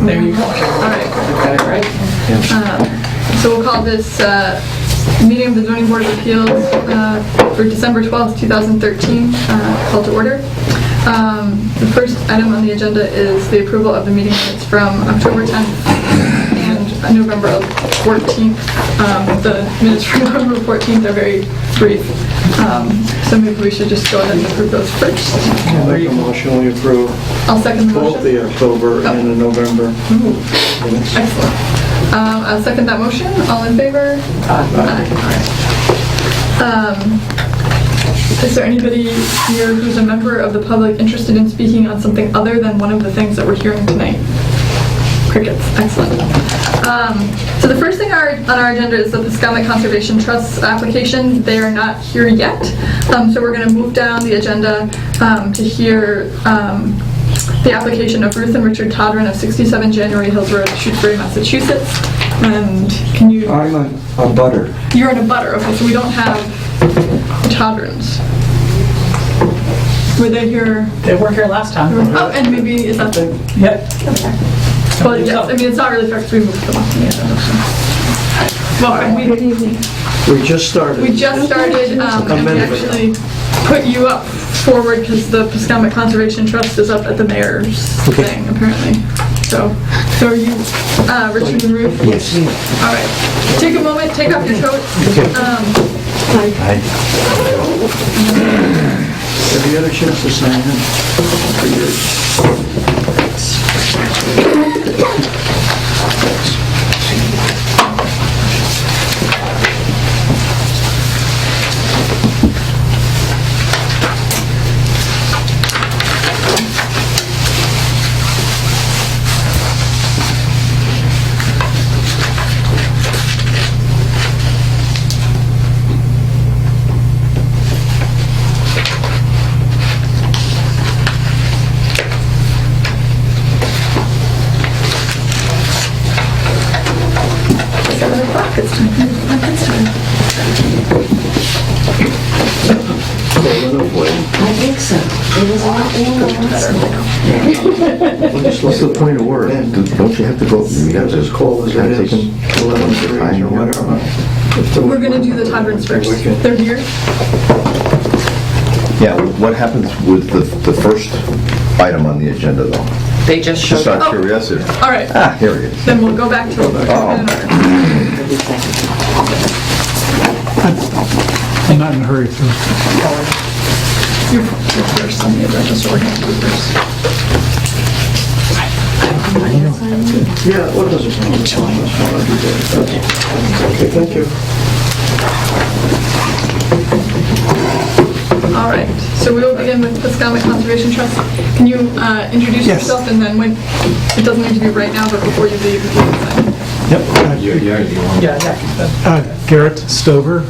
There you go. All right. Got it right? So we'll call this meeting of the Zoning Board of Appeals for December 12th, 2013, call to order. The first item on the agenda is the approval of the meeting minutes from October 10th and November 14th. The minutes from November 14th are very brief, so maybe we should just go ahead and approve those first. I'll make a motion, we approve I'll second the motion. both the October and the November minutes. Excellent. I'll second that motion. All in favor? Aye. All right. Is there anybody here who's a member of the public interested in speaking on something other than one of the things that we're hearing tonight? Crickets. Excellent. So the first thing on our agenda is the Piscataway Conservation Trust application. They are not here yet, so we're going to move down the agenda to hear the application of Ruth and Richard Todran of 67 January Hills Road, Shrewsbury, Massachusetts. And can you... I'm a butter. You're in a butter. Okay, so we don't have the Todrans. Were they here? They weren't here last time. Oh, and maybe, is that the... Yep. Okay. Well, yes, I mean, it's not really fair because we moved them off the agenda. Well, Good evening. We just started. we just started, and we minute ago. actually put you up forward because the Piscataway Conservation Trust is up at the mayor's thing, apparently. So are you, Richard and Ruth? Yes. All right. Take a moment, take off your coats. Have you had a chance to sign in for yours? It's time. It's time. I think so. It was a lot warmer last night. What's the point of work? Don't you have to go? You have to As cold as it is, 11 degrees or whatever. We're going to do the Todrans first. They're here. Yeah, what happens with the first item on the agenda, though? They just Just showed out up. of curiosity. All right. Ah, here it is. Then we'll go back to it. I'm not in a hurry through. You're first on the agenda, so we're going to do first. Yeah, what does it mean? Okay, thank you. All right. So we will begin with Piscataway Conservation Trust. Can you introduce Yes. yourself, and then when it doesn't need to be right now, but before you leave, you can sign. Yep. Garrett Stover,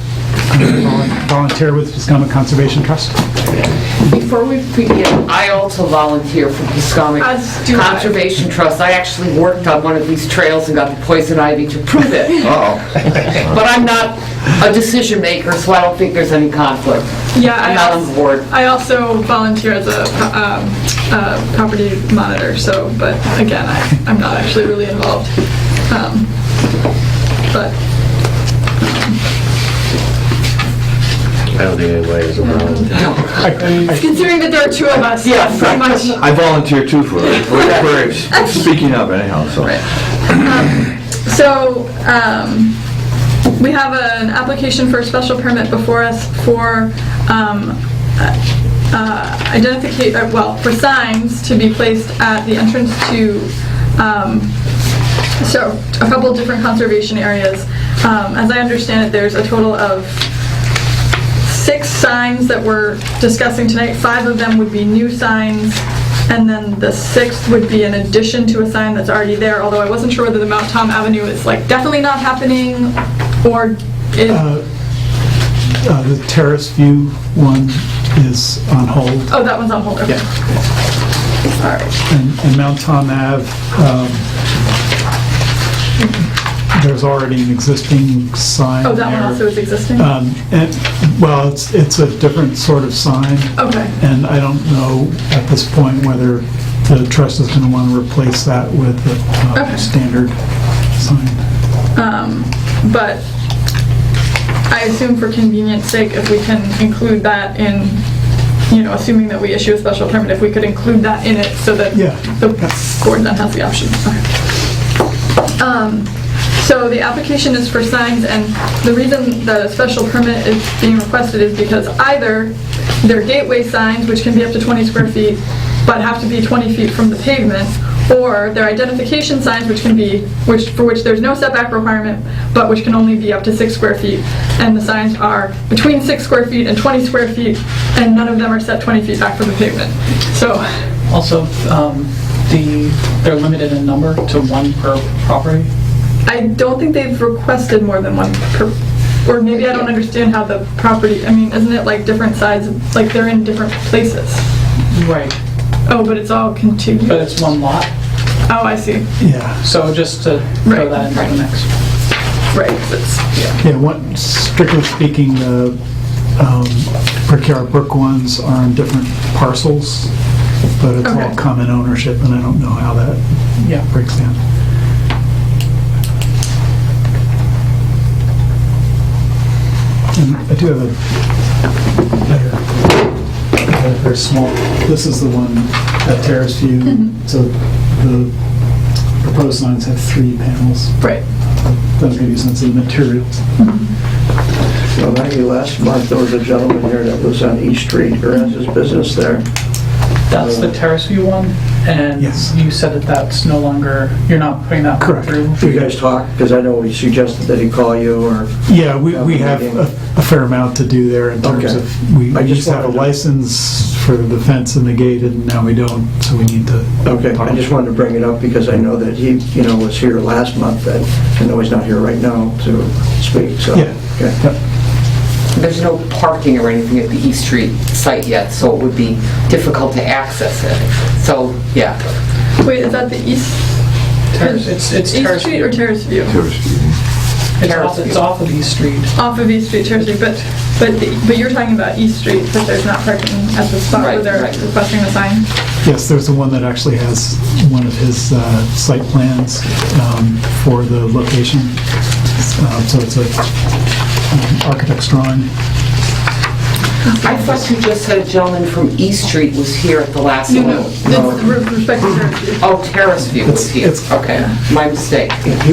I'm a volunteer with Piscataway Conservation Trust. Before we begin, I also volunteer for Piscataway As do I. Conservation Trust. I actually worked on one of these trails and got the poison ivy to prove it. Uh-oh. But I'm not a decision maker, so I don't think there's any conflict. Yeah, I'm not on board. I also volunteer as a property monitor. So, but again, I'm not actually really involved. But. I don't think anybody is around. Considering that there are two of us, Yeah, pretty much. I volunteer too for speaking up anyhow, so. So, we have an application for a special permit before us for for signs to be placed at the entrance to so a couple of different conservation areas. As I understand it, there's a total of 6 signs that we're discussing tonight. 5 of them would be new signs, and then the 6th would be in addition to a sign that's already there, although I wasn't sure whether the Mount Tom Avenue is like definitely not happening, or is... The Terrace View one is on hold. Oh, that one's on hold, okay. All right. And Mount Tom Ave, there's already an existing sign Oh, that one there. also is existing? Well, it's a different sort of sign. Okay. And I don't know at this point whether the trust is gonna wanna replace that with a Okay. standard sign. But I assume for convenience sake, if we can include that in, assuming that we issue a special permit, if we could include that in it so that Yeah. the board then has the option. Okay. So the application is for signs, and the reason that a special permit is being requested is because either they're gateway signs, which can be up to 20 square feet, but have to be 20 feet from the pavement, or they're identification signs, for which there's no setback requirement, but which can only be up to 6 square feet. And the signs are between 6 square feet and 20 square feet, and none of them are set 20 feet back from the pavement. So, Also, they're limited in number to one per property? I don't think they've requested more than one per, or maybe I don't understand how the property, isn't it like different sides, like they're in different places? Right. Oh, but it's all contiguous? But it's one lot, Oh, I see. Yeah, so just to Right, throw that into right. the mix. Right, 'cause it's, yeah, strictly speaking, the Brickyard Brook ones are on different parcels, but it's all Okay. common ownership, and I don't know how that Yeah. breaks down. And I do have a very small, this is the one at Terrace View, so the proposed signs have 3 panels. right. That'll give you a sense of the materials. Well, maybe last month, there was a gentleman here that was on East Street, or has his business there. That's the Terrace View one, and Yes. you said that that's no longer, you're not putting that one Correct. through? You guys talked, because I know he suggested that he call you, or, Yeah, we have a fair amount to do there in terms Okay. of, we I just used to have a wanted to- license for the fence and the gate, and now we don't, so we need to. okay, I just wanted to bring it up because I know that he, was here last month, and I know he's not here right now to speak, so. Yeah. Okay. Yep. There's no parking or anything at the East Street site yet, so it would be difficult to access it. So, yeah. Wait, is that the east? Terrace, it's East Terrace Street or View. Terrace View? It's off of East Street. Off of East Street, Terrace View, but you're talking about East Street, but there's not parking at the spot where Right, they're right. requesting the sign? Yes, there's the one that actually has one of his site plans for the location. So it's a architect's drawing. I thought you just said a gentleman from East Street was here at the last No, one. with respect to Terrace View. Oh, Terrace View was here. It's- Okay, my mistake.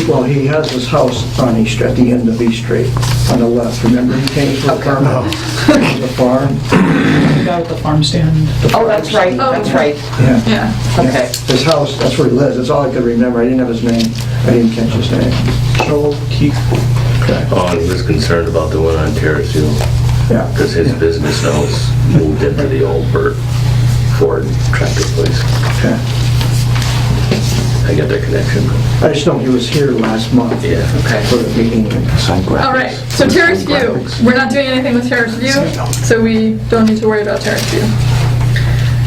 Well, he has his house on East Street, at the end of East Street, on the left. Remember, he came for a permit? The farm? The guy with the farm stand. Oh, that's right, that's right. Yeah. Yeah. Okay. His house, that's where he lives, that's all I could remember, I didn't have his name, I didn't catch his name. Joel Keith. Okay. Oh, he was concerned about the one on Terrace View, Yeah. because his business now is moved into the old Burt Ford tractor place. Okay. I get their connection. I just know he was here last month. Yeah. Okay. For the meeting. All right, so Terrace View, we're not doing anything with Terrace View, so we don't need to worry about Terrace View.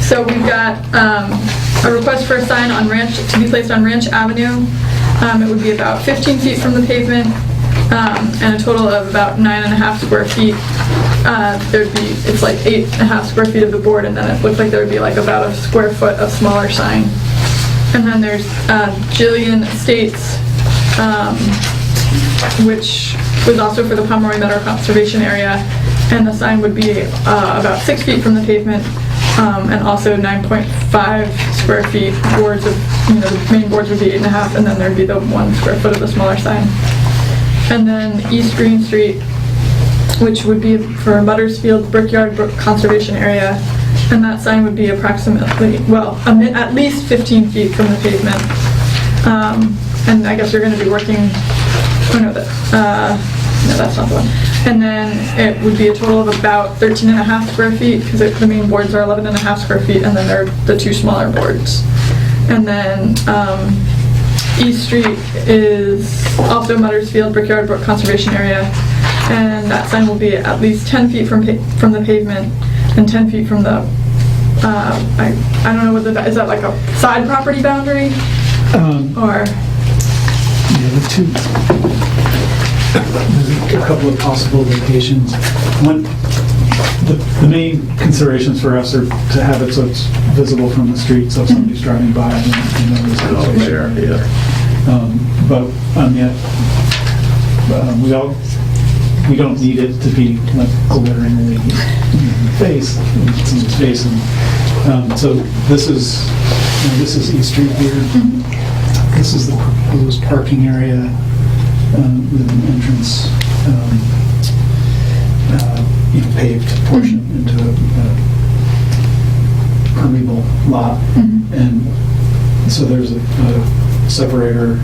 So we've got a request for a sign on Ranch, to be placed on Ranch Avenue. It would be about 15 feet from the pavement, and a total of about 9.5 square feet. It's like 8.5 square feet of the board, and then it looked like there would be like about a square foot of smaller sign. And then there's Jillian Estates, which was also for the Pomeroy Meadow Conservation Area, and the sign would be about 6 feet from the pavement, and also 9.5 square feet. Boards of, the main boards would be 8.5, and then there'd be the 1 square foot of the smaller sign. And then East Green Street, which would be for Buttersfield Brickyard Brook Conservation Area, and that sign would be approximately, at least 15 feet from the pavement. And I guess you're going to be working, no, that's not the one. And then it would be a total of about 13.5 square feet, because the main boards are 11.5 square feet, and then there are the 2 smaller boards. And then East Street is also Buttersfield Brickyard Brook Conservation Area, and that sign will be at least 10 feet from the pavement and 10 feet from the, I don't know what is that like a side property boundary? Or? Yeah, there's a couple of possible locations. One, The main considerations for us are to have it so it's visible from the street, so if somebody's driving by, then they know this Oh, is sure, yeah. But on the, we don't need it to be like glaringly in the face, in someone's face. And so this is East Street here. This is the proposed parking area with an entrance, paved portion into a permeable lot. And so there's a separator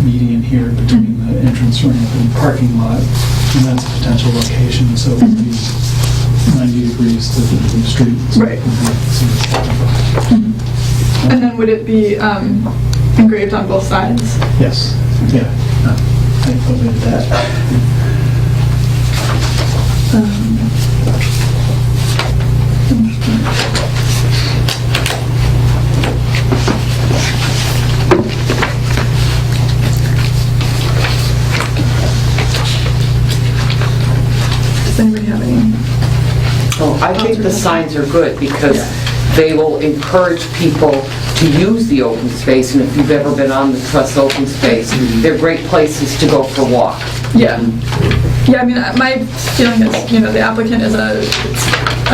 median here between the entrance ramp and parking lot, and that's a potential location, so it would be 90 degrees to the street. So Right. it would be- And then would it be engraved on both sides? Yes, yeah, I omitted that. Does anybody have any? Oh, I think the signs are good because they will encourage people to use the open space, and if you've ever been on the Trust Open Space, they're great places to go for a walk. Yeah. Yeah, I mean, my feeling is, the applicant is a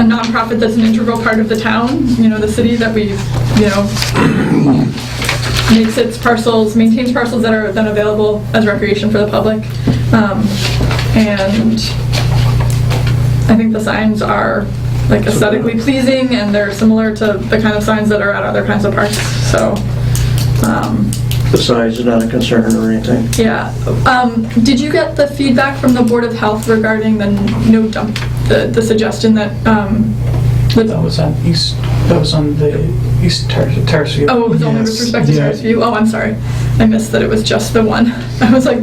nonprofit that's an integral part of the town, the city that we, makes its parcels, maintains parcels that are then available as recreation for the public. And I think the signs are like aesthetically pleasing, and they're similar to the kind of signs that are at other kinds of parks, so. The size is not a concern or anything. Yeah. Did you get the feedback from the Board of Health regarding the no dump, the suggestion that, That was on the East Terrace View. oh, it was only with Yes. respect to Yeah. Terrace View? Oh, I'm sorry. I missed that it was just the one. I was like,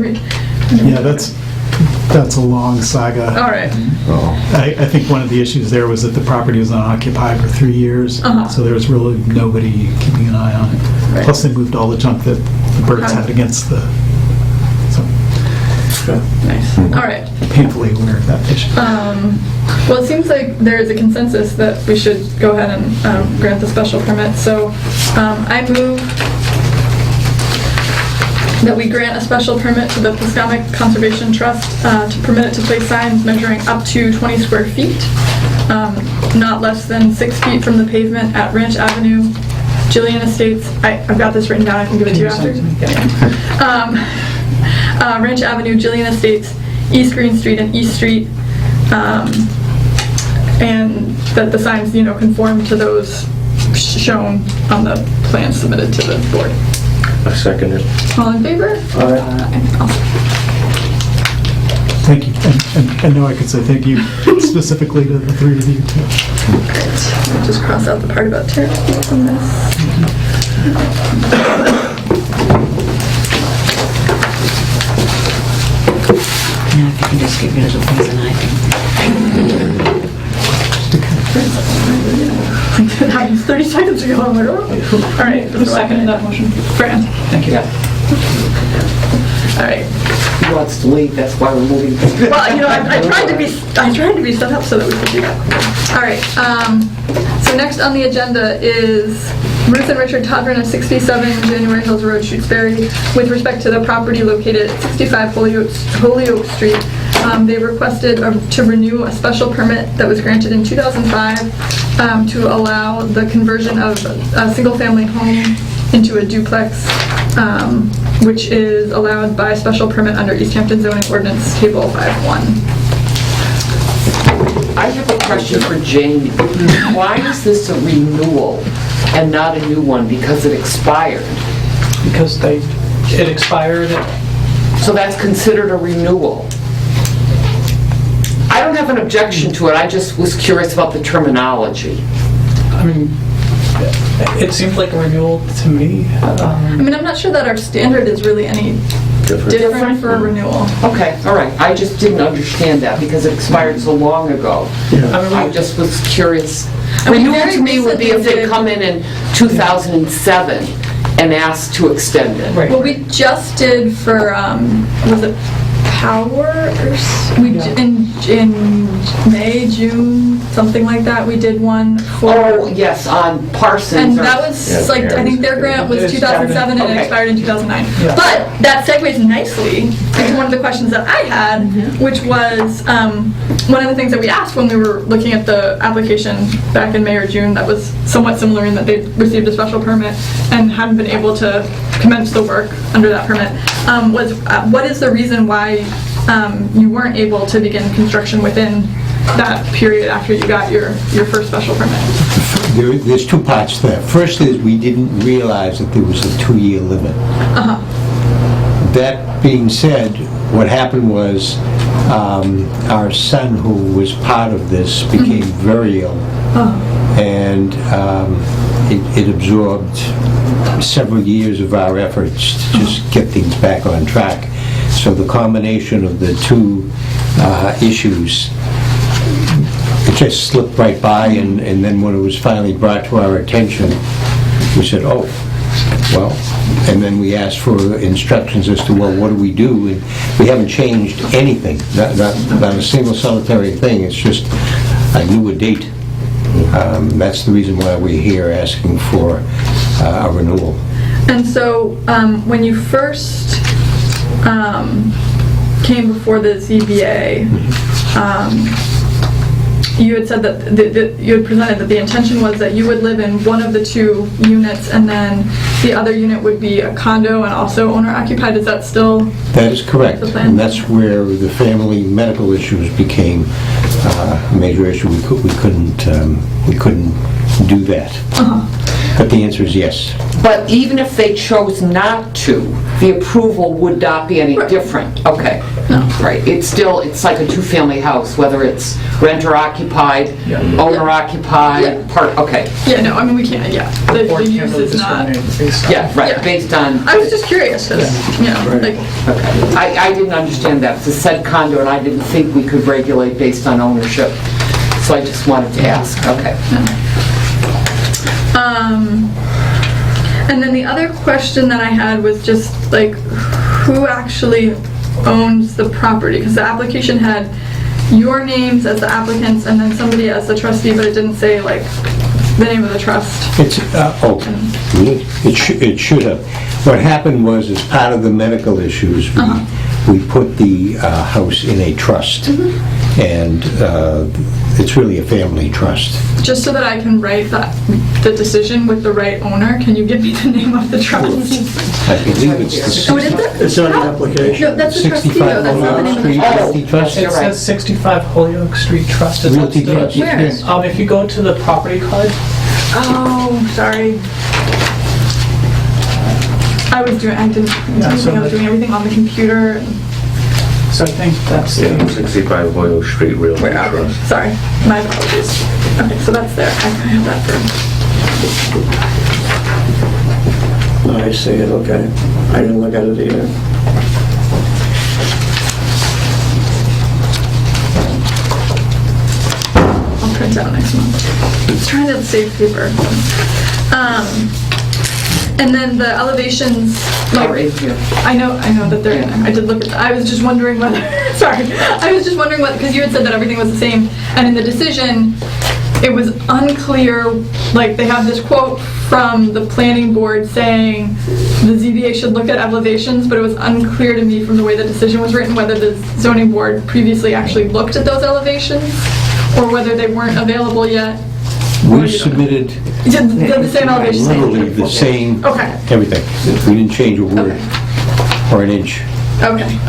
Yeah, that's a long saga. all right. I think one of the issues there was that the property was unoccupied for 3 years, so there was really nobody keeping an eye on it. Right. Plus, they moved all the junk that the birds had against the, so Nice. All right. painfully aware of that issue. Well, it seems like there is a consensus that we should go ahead and grant the special permit. So I move that we grant a special permit to the Piscomic Conservation Trust to permit it to place signs measuring up to 20 square feet, not less than 6 feet from the pavement at Ranch Avenue, Jillian Estates. I've got this written down. I can give it to you after. Ranch Avenue, Jillian Estates, East Green Street, and East Street, and that the signs, conform to those shown on the plan submitted to the board. I second it. All in favor? Thank you. And now I could say thank you specifically to the three of you, too. Great. Just cross out the part about Terrace View from this. Now if you can just get rid of the things and I can. It happened 30 seconds ago. I'm like, oh. All right. Who seconded that motion? Fran. Thank you. All right. He wants to leave, that's why we're moving. Well, I tried to be set up so that we could do that. All right. So next on the agenda is Ruth and Richard Todren of 67 January Hills Road, Shutesbury. With respect to the property located at 65 Holyoke Street, they requested to renew a special permit that was granted in 2005 to allow the conversion of a single-family home into a duplex, which is allowed by special permit under East Hampton zoning ordinance table 5.1. I have a question for Jane. Why is this a renewal and not a new one? Because it expired. Because it expired. So that's considered a renewal. I don't have an objection to it, I just was curious about the terminology. I mean, it seemed like a renewal to me. I mean, I'm not sure that our standard is really any different for a renewal. Okay, all right, I just didn't understand that because it expired so long ago. I just was curious. I mean, Renewal to me would be if they recently come in 2007 and asked to extend it. Right. Well, we just did for, was it Towers. In May, June, something like that, we did one for. Oh, yes, on Parsons. And that was like, I think their grant was It 2007 and it Okay. expired in 2009. Yeah. But that segues nicely into one of the questions that I had, which was one of the things that we asked when we were looking at the application back in May or June that was somewhat similar in that they received a special permit and hadn't been able to commence the work under that permit, was what is the reason why you weren't able to begin construction within that period after you got your first special permit? There's two parts to that. First is we didn't realize that there was a 2-year limit. That being said, what happened was our son, who was part of this, became very ill. And it absorbed several years of our efforts to just get things back on track. So the combination of the two issues, it just slipped right by, and then when it was finally brought to our attention, we said, oh, well, and then we asked for instructions as to, well, what do we do? And we haven't changed anything, not a single solitary thing. It's just a newer date. That's the reason why we're here asking for a renewal. And so, when you first came before the ZBA, you had said that you had presented that the intention was that you would live in one of the two units, and then the other unit would be a condo and also owner occupied. Is that still? That is correct, the plan? and that's where the family medical issues became a major issue. We couldn't do that. But the answer is yes. But even if they chose not to, the approval would not be any different. Okay. Right. It's like a two-family house, whether it's renter occupied, owner occupied, part, okay. Yeah, no, I mean, we can't, the use is not. Yeah, right, based on. I was just curious, because, like. Okay. I didn't understand that. It's a said condo, and I didn't think we could regulate based on ownership. So I just wanted to ask. Okay. And then the other question that I had was just like, who actually owns the property? Because the application had your names as the applicants and then somebody as the trustee, but it didn't say like the name of the trust. It should have. What happened was, as part of the medical issues, we put the house in a trust, and it's really a family trust. Just so that I can write the decision with the right owner, can you give me the name of the trust? I believe it's the Oh, it is it? It's on the application. No, that's the trustee 65 though, that's not the name of the Street trust. Realty Trust. It says 65 Holyoke Street Trust. Is that Realty still- Trust. Where? If you go to the property card, Oh, sorry. I didn't think I was doing everything on the computer. so I think that's the... 65 Hoyle Street Realty Trust. Sorry, my apologies. Okay, so that's there. I have that for. I see it, okay. I didn't look at it either. I'll print out next month. I was trying to save paper. And then the elevations, like, I know that they're in there. I did look at, I was just wondering whether, because you had said that everything was the same, and in the decision, it was unclear, like, they have this quote from the planning board saying the ZBA should look at elevations, but it was unclear to me from the way the decision was written whether the zoning board previously actually looked at those elevations, or whether they weren't available yet. We submitted The same elevation. literally the same, Okay. everything. We didn't change a word or an inch. Okay.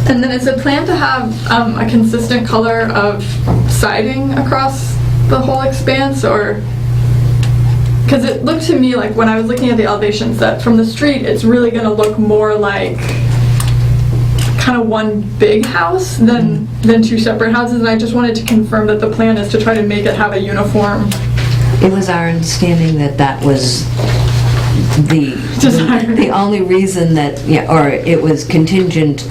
And then is the plan to have a consistent color of siding across the whole expanse, or? Because it looked to me like when I was looking at the elevations that from the street, it's really going to look more like kind of one big house than two separate houses, and I just wanted to confirm that the plan is to try to make it have a uniform. It was our understanding that that was the only reason that, or it was contingent,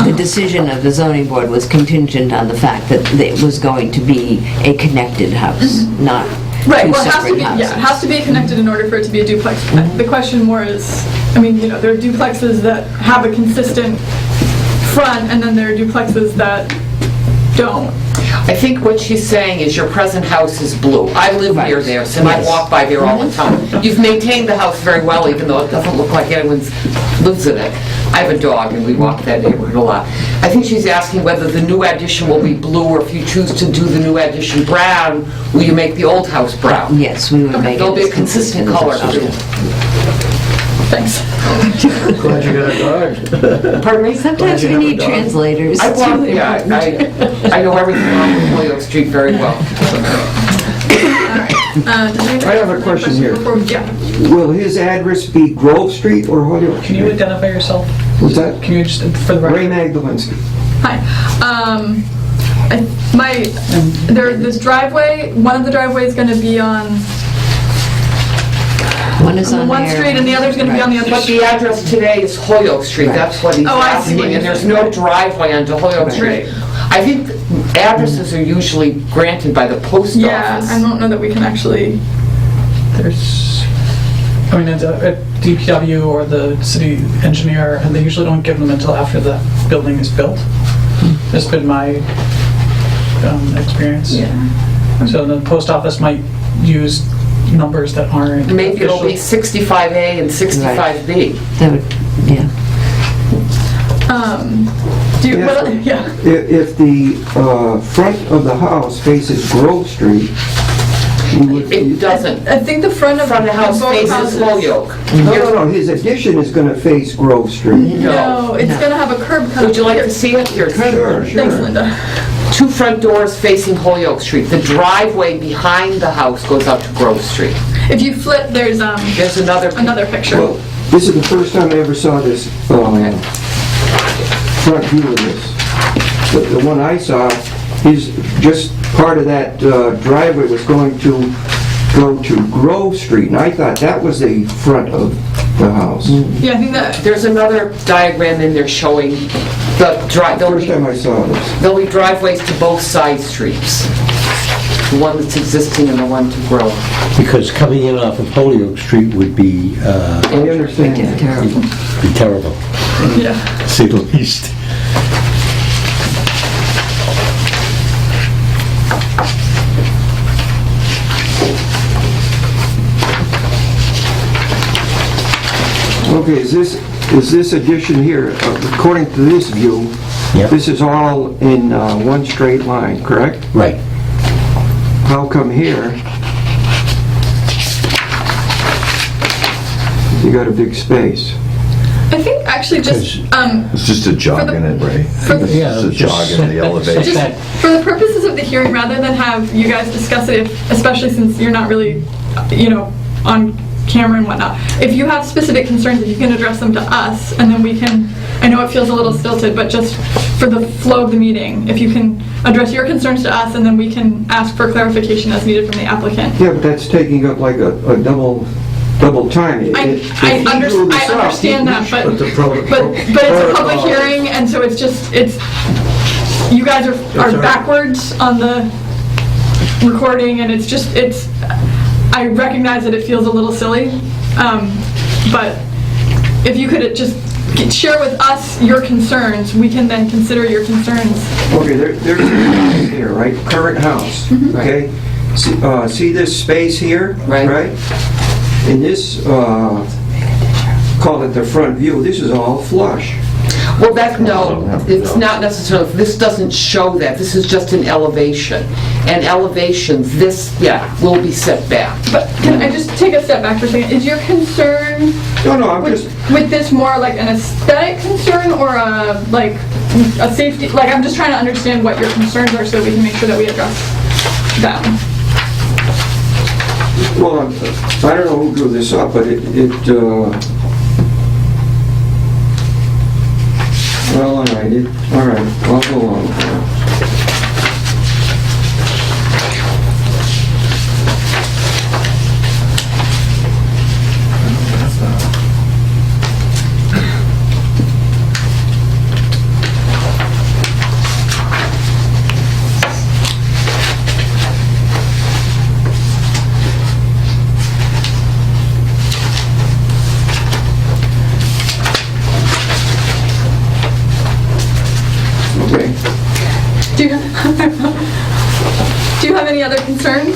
the decision of the zoning board was contingent on the fact that it was going to be a connected house, not Right, two well, it has to separate be, houses. yeah, it has to be connected in order for it to be a duplex. The question more is, I mean, you know, there are duplexes that have a consistent front, and then there are duplexes that don't. I think what she's saying is your present house is blue. I live near there, so I walk by there all the time. You've maintained the house very well, even though it doesn't look like anyone lives in it. I have a dog, and we walk that neighborhood a lot. I think she's asking whether the new addition will be blue, or if you choose to do the new addition brown, will you make the old house brown? Yes, we would make it. There'll be a as consistent as color, possible. too. Thanks. Glad you got a dog. Pardon me? Sometimes we need translators. I walk, yeah, I know everything on Holyoke Street very well. I have a question here. Yeah. Will his address be Grove Street or Holyoke Can you Street? identify yourself? Was that Can you just, for the Ray record? Magdalensky? Hi. This driveway, one of the driveways is going to be on One is on one there. street and the other's going to be on the other But street. the address today is Holyoke Street, that's what he's Oh, I see asking, what you're and there's saying. no driveway onto Holyoke Street. I think addresses are usually granted by the post Yeah, office. I don't know that we can actually, There's, I mean, at DPW or the city engineer, and they usually don't give them until after the building is built. That's been my experience. yeah. So the post office might use numbers that aren't Maybe it'll be official. 65A and 65B. That would, yeah. Do you, Yes, well, yeah. If the front of the house faces Grove Street, you would... It doesn't. I think the front of Front of the house both faces houses- Holyoke. No, his addition is going to face Grove Street. No, it's going to have a curb cut. Would you like to see it? Here. Sure, Thanks, sure. Linda. Two front doors facing Holyoke Street. The driveway behind the house goes out to Grove Street. If you flip, there's There's another picture. Well, this is the first time I ever saw this front view of this. The one I saw is just part of that driveway was going to go to Grove Street, and I thought that was the front of the house. Yeah, I think that, There's another diagram in there showing the drive. First time I saw this. There'll be driveways to both side streets. The one that's existing and the one to grow. Because coming in off of Holyoke Street would be I understand that. Terrible. terrible, yeah. to say the least. Okay, is this addition here, according to this view, Yep. this is all in one straight line, correct? Right. How come here, you got a big space? I think actually just, It's just a jog in it, Ray. Yeah, It's a jog in the elevation. just for the purposes of the hearing, rather than have you guys discuss it, especially since you're not really, you know, on camera and whatnot, if you have specific concerns, if you can address them to us, and then we can, I know it feels a little stilted, but just for the flow of the meeting, if you can address your concerns to us, and then we can ask for clarification as needed from the applicant. Yeah, but that's taking up like a double time. I understand that, but it's a public hearing, and so it's just, you guys are backwards on the recording, and it's just, I recognize that it feels a little silly, but if you could just share with us your concerns, we can then consider your concerns. Okay, there's a house here, right? Current house, okay? See this space here? Right. In this, call it the front view, this is all flush. Well, it's not necessarily, this doesn't show that, this is just an elevation. And elevations, will be set back. But can I just take a step back for a second? Is your concern No, I'm just, with this more like an aesthetic concern or a safety, I'm just trying to understand what your concerns are so we can make sure that we address them. well, I don't know who drew this up, but well, all right, I'll go along with that.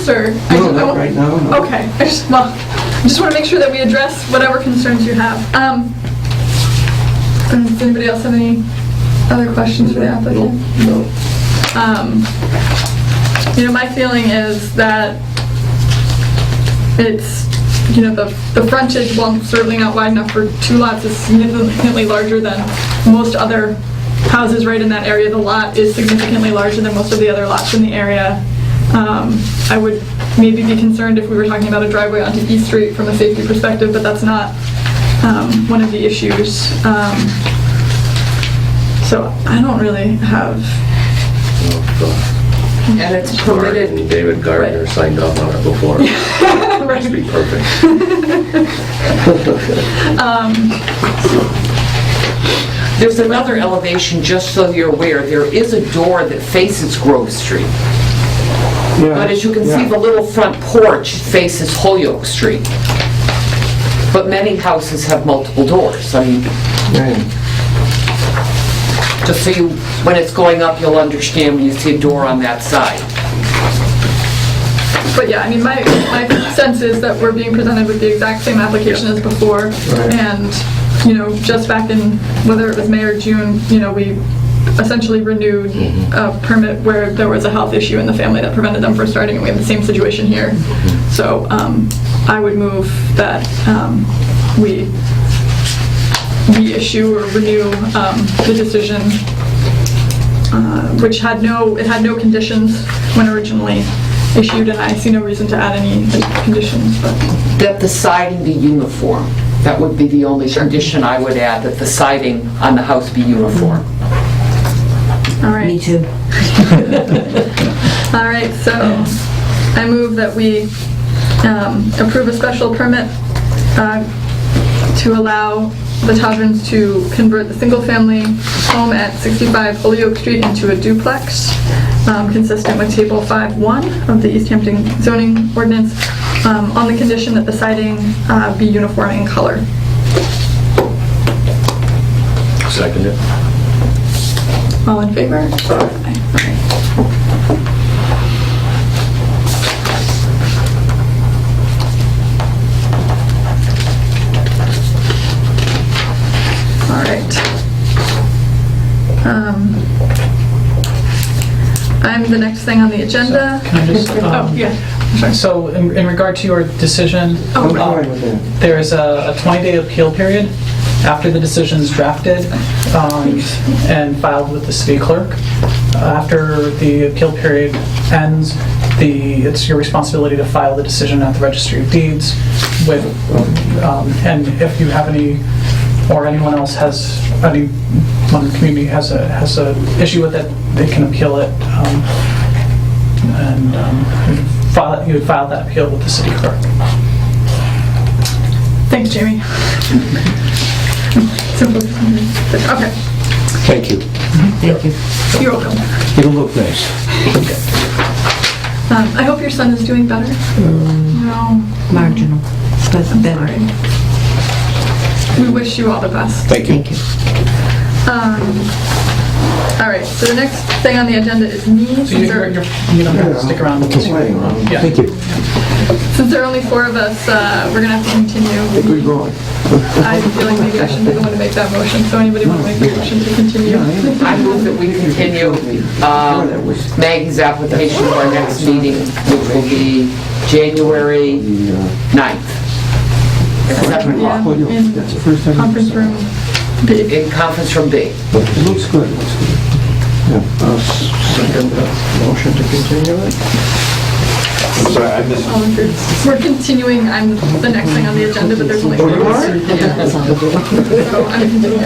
questions, or? No, not right now, no. Okay, I just want to make sure that we address whatever concerns you have. Does anybody else have any other questions for the applicant? No. My feeling is that it's, the frontage, while certainly not wide enough for 2 lots, is significantly larger than most other houses right in that area. The lot is significantly larger than most of the other lots in the area. I would maybe be concerned if we were talking about a driveway onto East Street from a safety perspective, but that's not one of the issues. So I don't really have... And it's permitted. And David Gardner signed off on it before. Must be perfect. There's another elevation, just so you're aware. There is a door that faces Grove Street. Yeah, But as you can see, yeah. the little front porch faces Holyoke Street. But many houses have multiple doors. I mean, Yeah. just so you, when it's going up, you'll understand when you see a door on that side. But yeah, I mean, my sense is that we're being presented with the exact same application as before. Right. And, just back in, whether it was May or June, we essentially renewed a permit where there was a health issue in the family that prevented them from starting, and we have the same situation here. So I would move that we reissue or renew the decision, which had no conditions when originally issued, and I see no reason to add any conditions. But That the siding be uniform. That would be the only condition I would add, that the siding on the house be uniform. all right. Me too. All right, so I move that we approve a special permit to allow the Todrons to convert the single-family home at 65 Holyoke Street into a duplex, consistent with Table 5.1 of the East Hampton zoning ordinance, on the condition that the siding be uniform in color. Second it. All in favor? Aye. Okay. All right. I'm the next thing on the agenda. Can I just, Oh, yeah. Sorry. so in regard to your decision, Oh, I'm fine with that. there is a 20-day appeal period after the decision is drafted and filed with the city clerk. After the appeal period ends, it's your responsibility to file the decision at the Registry of Deeds with, and if you have any, or anyone else has, anyone in the community has a issue with it, they can appeal it, and you would file that appeal with the city clerk. Thanks, Jamie. Simple. Okay, Thank you. Thank you. you're welcome. It'll look nice. I hope your son is doing better. No. Marginal, but better. We wish you all the best. Thank you. Thank you. All right, so the next thing on the agenda is me. So Since you don't have to stick around. Yeah. Thank you. since there are only 4 of us, we're gonna have to continue. Good going. I feel like maybe I shouldn't be the one to make that motion, so anybody want to make the motion to continue? I move that we continue Maggie's application to our next meeting, which will be January 9th. 7 o'clock. Oh, yeah, that's the first time. Conference room B. In conference room B. It looks good, looks good. Yeah, I'll second the motion to continue it. I'm sorry, I missed. All in favor? We're continuing, I'm the next thing on the agenda, but there's only 4 of us. Yeah. So I'm continuing.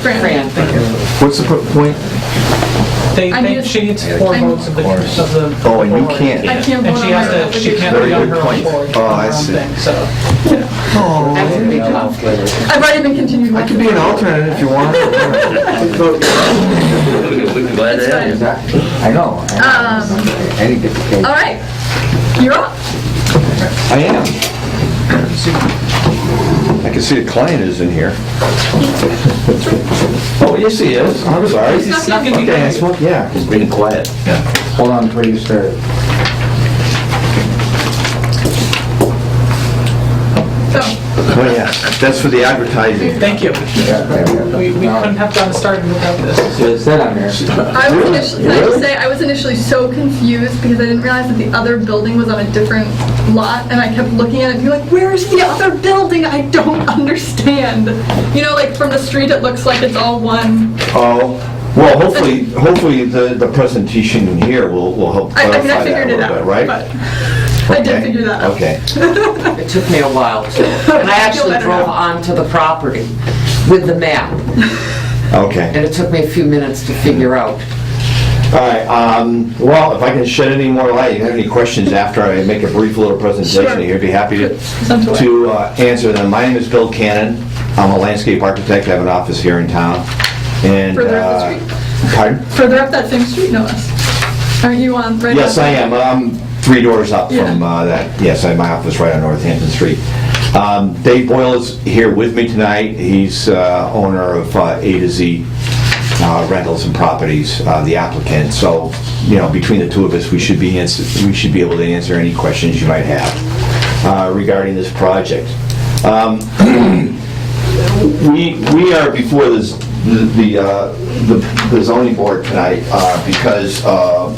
Fran. Fran. What's the point? I need- She needs 4 votes of the. Oh, and you can't. I can't And vote she on my has to, she can't Very be on good her own point. board. Oh, I her own see. thing, So, That's a big conflict. I've already been continued. I could be an alternate if you want. We're glad to have you. I know. Any difficult. All right, you're up. I am. I can see the client is in here. Oh, yes, he is. I'm sorry. He's not gonna be Okay, I spoke, yeah. He's being quiet. Hold on until you start. Oh, yeah, that's for the advertising. Thank you. We couldn't have gotten started without this. It said on there. I was initially, can I just say, I was initially so confused because I didn't realize that the other building was on a different lot, and I kept looking at it and being like, where's the other building? I don't understand. You know, like from the street it looks like it's all one. Oh, well, hopefully the presentation here will help I clarify that a figured it little out, bit, right? but I did figure that out. Okay. It took me a while too. And I actually drove onto the property with the map. Okay. And it took me a few minutes to figure out. All right, well, if I can shed any more light, you have any questions after I make a brief little presentation Sure. here, I'd be happy Send away. to answer them. My name is Bill Cannon. I'm a landscape architect. I have an office here in town. And, Further up the street? Pardon? Further up that same street, no less. Aren't you on right? Yes, I am. I'm 3 doors up Yeah. from that. Yes, I have my office right on Northampton Street. Dave Boyle is here with me tonight. He's owner of A to Z Rentals and Properties, the applicant. So, you know, between the two of us, we should be able to answer any questions you might have regarding this project. We are before the zoning board tonight because of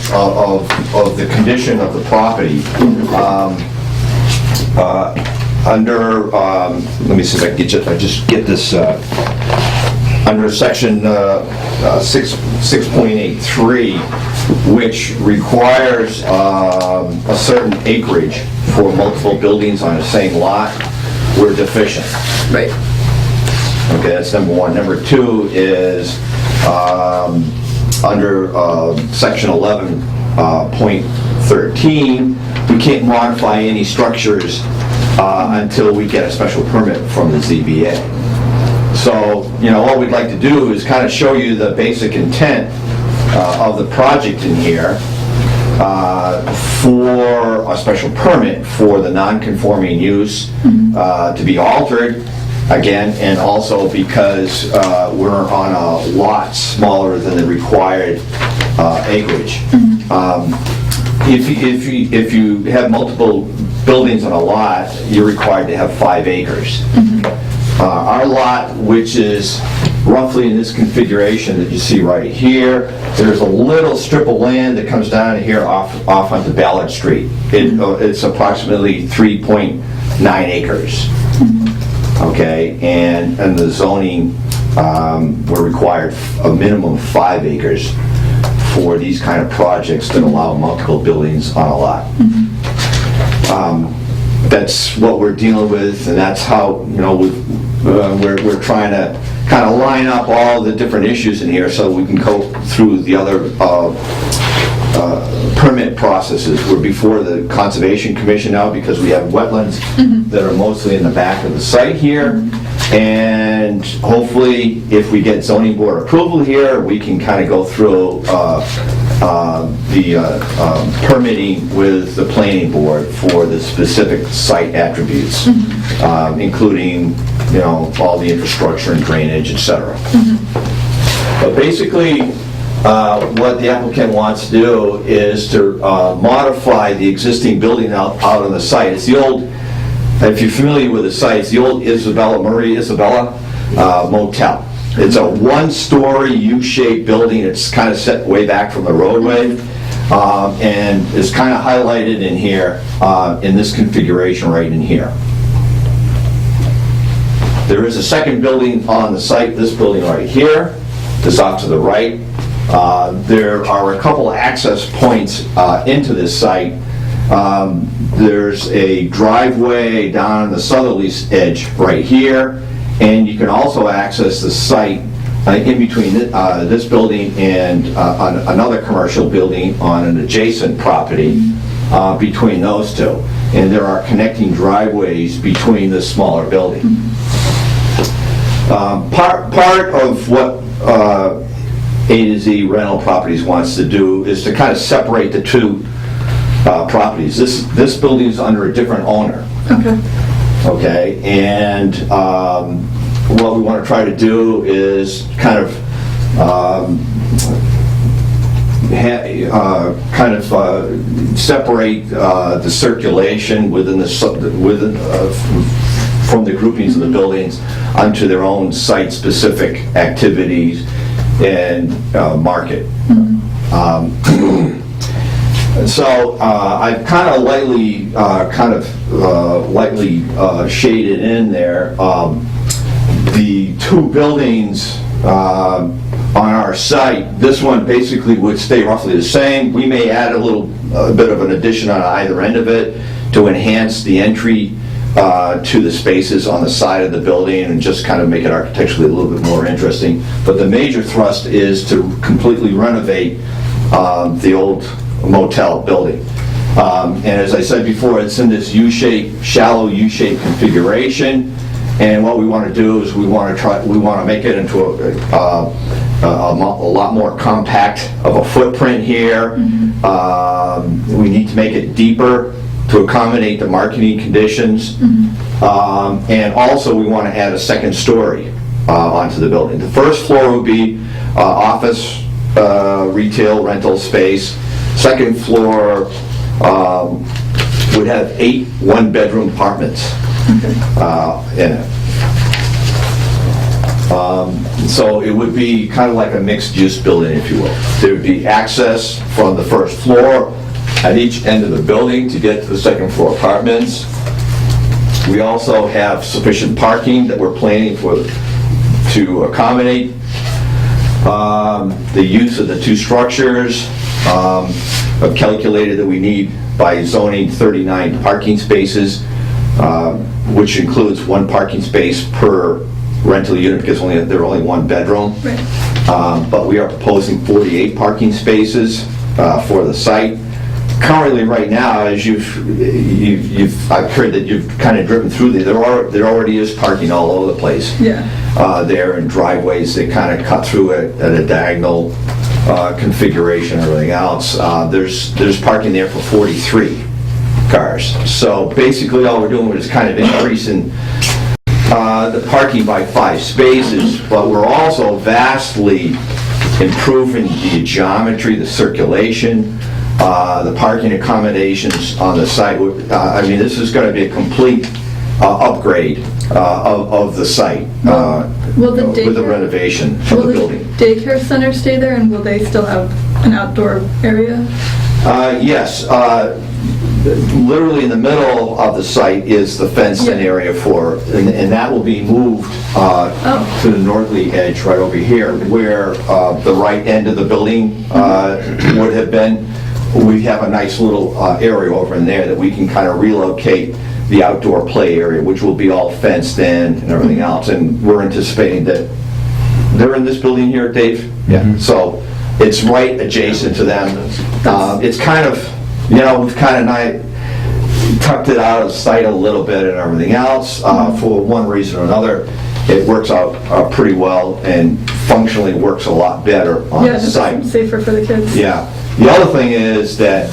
the condition of the property. Under, let me see if I just get this, under section 6.83, which requires a certain acreage for multiple buildings on the same lot, we're deficient. Right. Okay, that's number one. Number two is under section 11.13, we can't modify any structures until we get a special permit from the ZBA. So, you know, what we'd like to do is kind of show you the basic intent of the project in here for a special permit for the non-conforming use to be altered. Again, and also because we're on a lot smaller than the required acreage. If you have multiple buildings on a lot, you're required to have 5 acres. Our lot, which is roughly in this configuration that you see right here, there's a little strip of land that comes down here off onto Ballard Street. It's approximately 3.9 acres. Okay, and the zoning, we're required a minimum of 5 acres for these kind of projects that allow multiple buildings on a lot. That's what we're dealing with, and that's how, you know, we're trying to kind of line up all the different issues in here so we can go through the other permit processes. We're before the Conservation Commission now because we have wetlands that are mostly in the back of the site here. And hopefully, if we get zoning board approval here, we can kind of go through the permitting with the planning board for the specific site attributes, including, you know, all the infrastructure and drainage, etc. But basically, what the applicant wants to do is to modify the existing building out on the site. It's the old, if you're familiar with the site, it's the old Marie Isabella Motel. It's a one-story U-shaped building. It's kind of set way back from the roadway, and it's kind of highlighted in here in this configuration right in here. There is a second building on the site, this building right here, this off to the right. There are a couple access points into this site. There's a driveway down on the southerly edge right here, and you can also access the site in between this building and another commercial building on an adjacent property between those two. And there are connecting driveways between the smaller building. Part of what A to Z Rental Properties wants to do is to kind of separate the two properties. This building is under a different owner. Okay, and what we want to try to do is kind of separate the circulation within from the groupings of the buildings onto their own site-specific activities and market. So I've kind of lightly shaded in there the two buildings on our site. This one basically would stay roughly the same. We may add a bit of an addition on either end of it to enhance the entry to the spaces on the side of the building and just kind of make it architecturally a little bit more interesting. But the major thrust is to completely renovate the old motel building. And as I said before, it's in this U-shaped, shallow U-shaped configuration. And what we want to do is we want to make it into a lot more compact of a footprint here. We need to make it deeper to accommodate the marketing conditions. And also we want to add a second story onto the building. The first floor would be office, retail, rental space. Second floor would have 8 one-bedroom apartments in it. So it would be kind of like a mixed-use building, if you will. There would be access from the first floor at each end of the building to get to the second floor apartments. We also have sufficient parking that we're planning to accommodate the use of the two structures. I've calculated that we need by zoning 39 parking spaces, which includes 1 parking space per rental unit because they're only 1 bedroom. Right. But we are proposing 48 parking spaces for the site. Currently, right now, as I've heard that you've kind of driven through there already is parking all over the place. Yeah. There and driveways that kind of cut through it at a diagonal configuration and everything else. There's parking there for 43 cars. So basically all we're doing is kind of increasing the parking by 5 spaces, but we're also vastly improving the geometry, the circulation, the parking accommodations on the site. I mean, this is going to be a complete upgrade of the site with the renovation of the building. Will the daycare center stay there, and will they still have an outdoor area? Yes. Literally in the middle of the site is the fenced-in area and that will be moved to the northerly edge right over here, where the right end of the building would have been. We have a nice little area over in there that we can kind of relocate the outdoor play area, which will be all fenced in and everything else. And we're anticipating that they're in this building here, Dave? Yeah. So it's right adjacent to them. It's kind of, we've kind of tucked it out of sight a little bit and everything else. For one reason or another, it works out pretty well and functionally works a lot better on the site. Yeah, safer for the kids. Yeah. The other thing is that,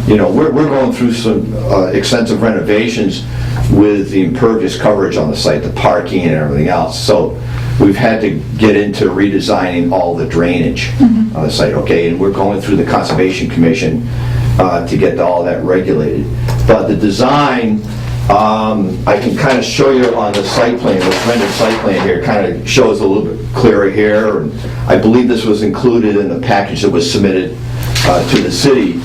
we're going through some extensive renovations with the impervious coverage on the site, the parking and everything else. So we've had to get into redesigning all the drainage on the site, okay? And we're going through the Conservation Commission to get all that regulated. But the design, I can kind of show you on the site plan, this rendered site plan here kind of shows a little bit clearer here. And I believe this was included in the package that was submitted to the city.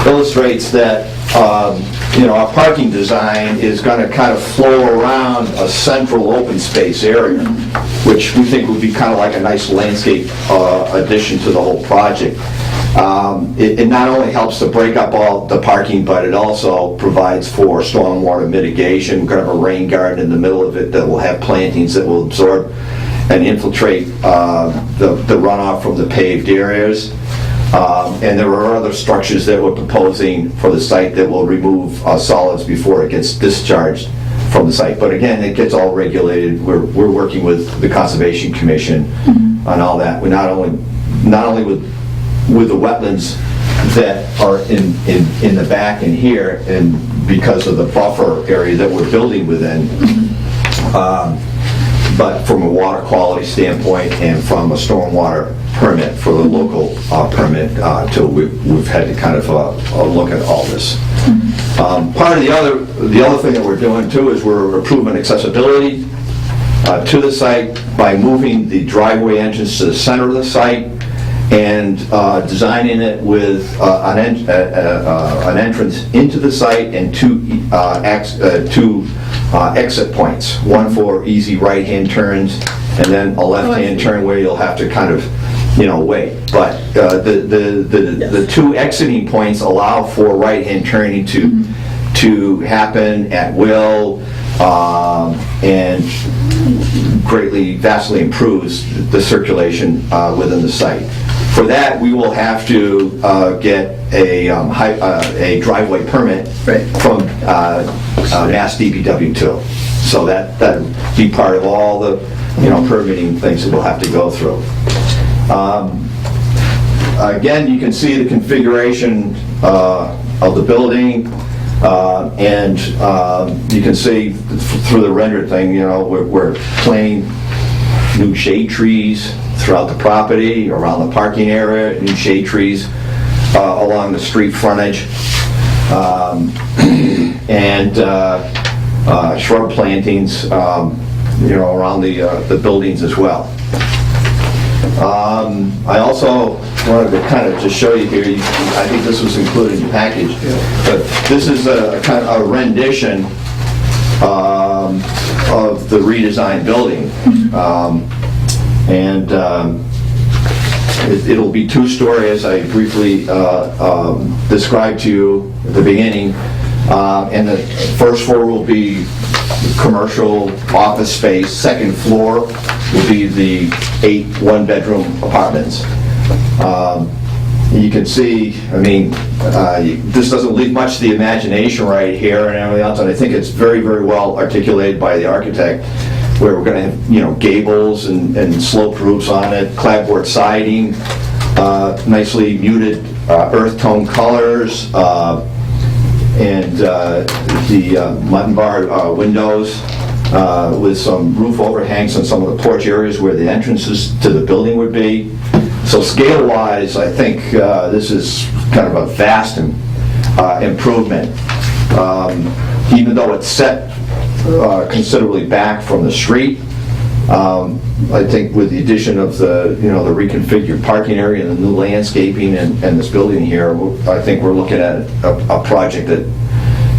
Illustrates that our parking design is going to kind of flow around a central open space area, which we think would be kind of like a nice landscape addition to the whole project. It not only helps to break up all the parking, but it also provides for stormwater mitigation. We're going to have a rain garden in the middle of it that will have plantings that will absorb and infiltrate the runoff from the paved areas. And there are other structures that we're proposing for the site that will remove solids before it gets discharged from the site. But again, it gets all regulated. We're working with the Conservation Commission on all that. We're not only with the wetlands that are in the back and here, and because of the buffer area that we're building within, but from a water quality standpoint and from a stormwater permit for the local permit, we've had to kind of look at all this. Part of the other thing that we're doing too is we're improving accessibility to the site by moving the driveway entrance to the center of the site and designing it with an entrance into the site and two exit points, one for easy right-hand turns and then a left-hand turn where you'll have to kind of, wait. But the two exiting points allow for right-hand turning to happen at will and vastly improves the circulation within the site. For that, we will have to get a driveway permit from Mass DPW too. So that'd be part of all the permitting things that we'll have to go through. Again, you can see the configuration of the building, and you can see through the rendered thing, we're planting new shade trees throughout the property, around the parking area, new shade trees along the street frontage, and shrub plantings, around the buildings as well. I also wanted to kind of just show you here, I think this was included in your package, but this is a kind of a rendition of the redesigned building. And it'll be two-story, as I briefly described to you at the beginning. And the first floor will be commercial office space. Second floor will be the 8 one-bedroom apartments. You can see, this doesn't leave much to the imagination right here and everything else, and I think it's very, very well articulated by the architect, where we're going to have, gables and sloped roofs on it, clapboard siding, nicely muted earth tone colors, and the mutton bar windows with some roof overhangs on some of the porch areas where the entrances to the building would be. So scale-wise, I think this is kind of a vast improvement. Even though it's set considerably back from the street, I think with the addition of the the reconfigured parking area and the new landscaping and this building here, I think we're looking at a project that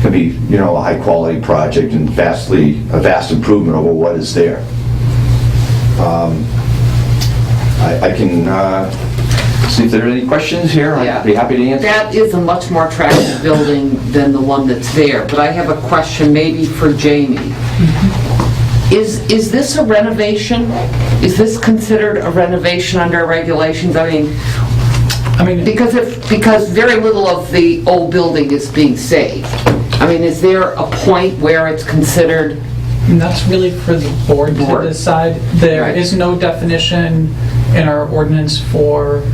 can be a high-quality project and a vast improvement over what is there. I can see if there are any questions here. I'd be happy to answer. That is a much more attractive building than the one that's there, but I have a question maybe for Jamie. Is this a renovation? Is this considered a renovation under regulations? I mean, because very little of the old building is being saved. Is there a point where it's considered? And that's really for the board to decide. There is no definition in our ordinance for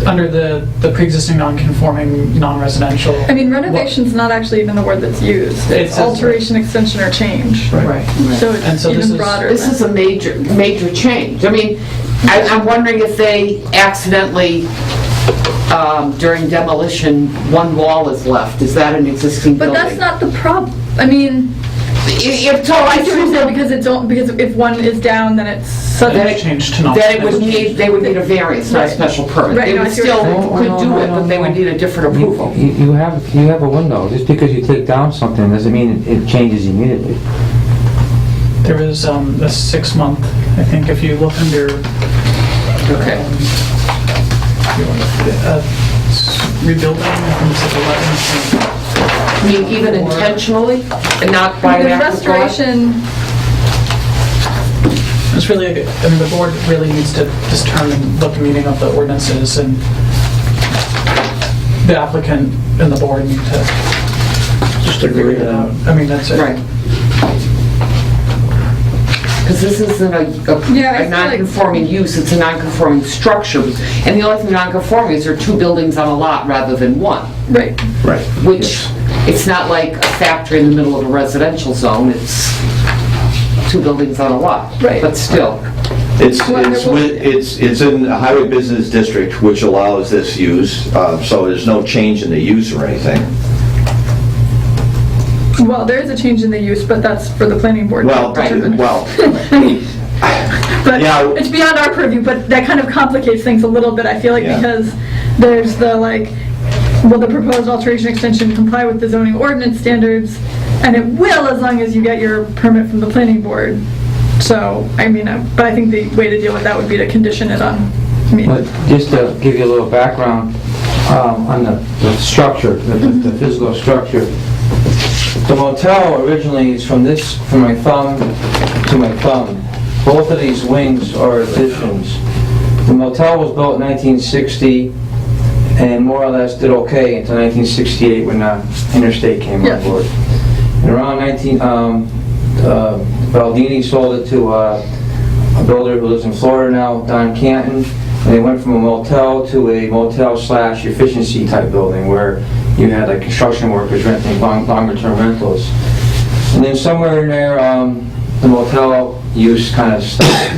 under the pre-existing non-conforming non-residential. Renovation's not actually even the word that's used. It's alteration, extension, or change. Right. So it's even broader. This is a major change. I'm wondering if they accidentally, during demolition, one wall is left. Is that an existing building? But that's not the problem. Because if one is down, then it's suddenly changed to not. Then they would need a variance, not a special permit. Right, They would still could do it, but they would need a different approval. You have a window. Just because you take down something doesn't mean it changes immediately. There is a 6-month, I think, if you look under. Okay. Rebuilding, I think it's like 11. Even intentionally, and not by an act of God? restoration. It's really, the board really needs to determine what the meaning of the ordinance is, and the applicant and the board need to Just agree it out. on. That's it. Right. Because this isn't a non-conforming use, it's a non-conforming structure. And the only thing non-conforming is there are 2 buildings on a lot rather than 1. Right. Right. Which, it's not like a factory in the middle of a residential zone, it's 2 buildings on a lot. Right. But still. It's in a highway business district, which allows this use, so there's no change in the use or anything. Well, there is a change in the use, but that's for the planning board to determine. I mean, but Yeah. it's beyond our purview, but that kind of complicates things a little bit, I feel like, Yeah. because there's the will the proposed alteration extension comply with the zoning ordinance standards? And it will, as long as you get your permit from the planning board. So, I mean, but I think the way to deal with that would be to condition it on, But just to give you a little background on the structure, the physical structure. The motel originally is from my thumb to my thumb. Both of these wings are additions. The motel was built in 1960 and more or less did okay until 1968 when interstate came on board. And around Baldini sold it to a builder who lives in Florida now, Don Canton. And they went from a motel to a motel/efficiency type building where you had like construction workers renting longer term rentals. And then somewhere in there, the motel use kind of stopped.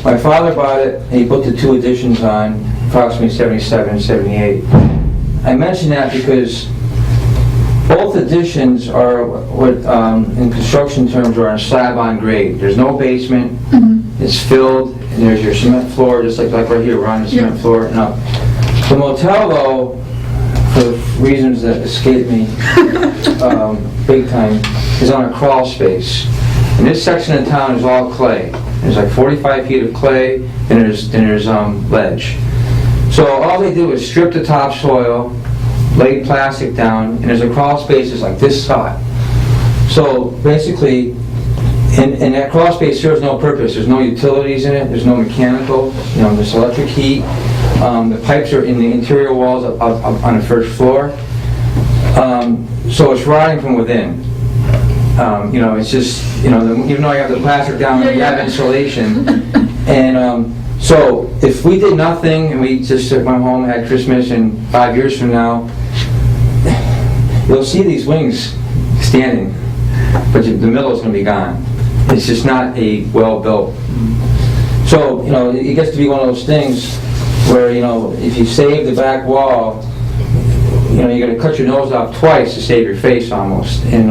My father bought it and he put the two additions on, approximately 77 and 78. I mention that because both additions are what in construction terms are on a slab on grade. There's no basement, it's filled, and there's your cement floor, just like right here, we're on the cement floor and up. The motel though, for reasons that escape me big time, is on a crawl space. And this section of town is all clay. There's like 45 feet of clay, and there's ledge. So all they do is strip the topsoil, lay plastic down, and there's a crawl space that's like this high. So basically, and that crawl space serves no purpose. There's no utilities in it. There's no mechanical. There's electric heat. The pipes are in the interior walls up on the first floor. So it's rotting from within. It's just, even though you have the plastic down, you have insulation. And so if we did nothing and we just went home, had Christmas, and 5 years from now, you'll see these wings standing, but the middle is going to be gone. It's just not a well-built. So, it gets to be one of those things where, if you save the back wall, you're going to cut your nose off twice to save your face almost. And